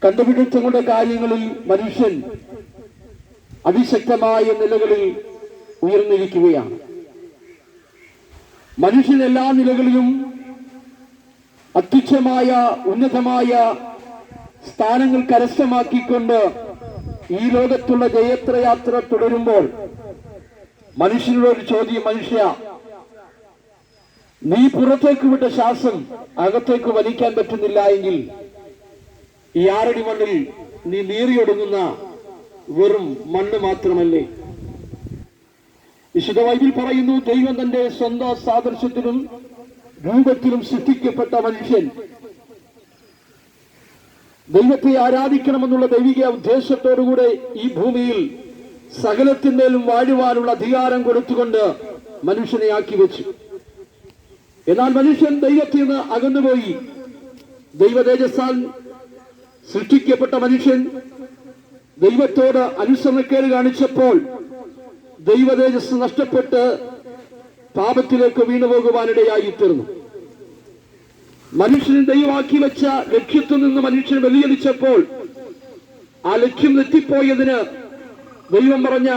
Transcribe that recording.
കണ്ടുപിടുത്തങ്ങളുടെ കാര്യങ്ങളിൽ മനുഷ്യൻ അതിശക്തമായ നിലകളിൽ ഉയർന്നിരിക്കുകയാണ്. മനുഷ്യൻ എല്ലാ നിലകളിലും അത്യുച്ഛമായ ഉന്നതമായ സ്ഥാനങ്ങൾ കരസ്ഥമാക്കിക്കൊണ്ട് ഈ ലോകത്തുള്ള ജയത്രയാത്ര തുടരുമ്പോൾ മനുഷ്യനോട് ഒരു ചോദ്യം: മനുഷ്യ, നീ പുറത്തേക്ക് വിട്ട ശ്വാസം അകത്തേക്ക് വലിക്കാൻ പറ്റുന്നില്ല എങ്കിൽ ഈ 6 അടി മണ്ണിൽ നീ നീറിയൊടുങ്ങുന്ന വെറും മണ്ണ് മാത്രമല്ലേ? വിശുദ്ധ ബൈബിൾ പറയുന്നു, ദൈവം തന്റെ സ്വന്തം സാദൃശ്യത്തിലും രൂപത്തിലും സൃഷ്ടിക്കപ്പെട്ട മനുഷ്യൻ ദൈവത്തെ ആരാധിക്കണമെന്നുള്ള ദൈവിക ഉദ്ദേശത്തോടുകൂടെ ഈ ഭൂമിയിൽ സകലത്തിന്മേലും വാഴുവാനുള്ള അധികാരം കൊടുത്തുകൊണ്ട് മനുഷ്യനെ ആക്കി വെച്ചു. എന്നാൽ മനുഷ്യൻ ദൈവത്തിൽ നിന്ന് അകന്നുപോയി. ദൈവ തേജസ്സാൽ സൃഷ്ടിക്കപ്പെട്ട മനുഷ്യൻ ദൈവത്തോട് അനുസരണക്കേട് കാണിച്ചപ്പോൾ ദൈവ തേജസ് നഷ്ടപ്പെട്ട് പാപത്തിലേക്ക് വീണുപോകുവാനിടയായി തീർന്നു. മനുഷ്യൻ ദൈവമാക്കി വെച്ച ലക്ഷ്യത്തിൽ നിന്ന് മനുഷ്യൻ വ്യതിചലിച്ചപ്പോൾ ആ ലക്ഷ്യം തെറ്റിപ്പോയതിന് ദൈവം പറഞ്ഞ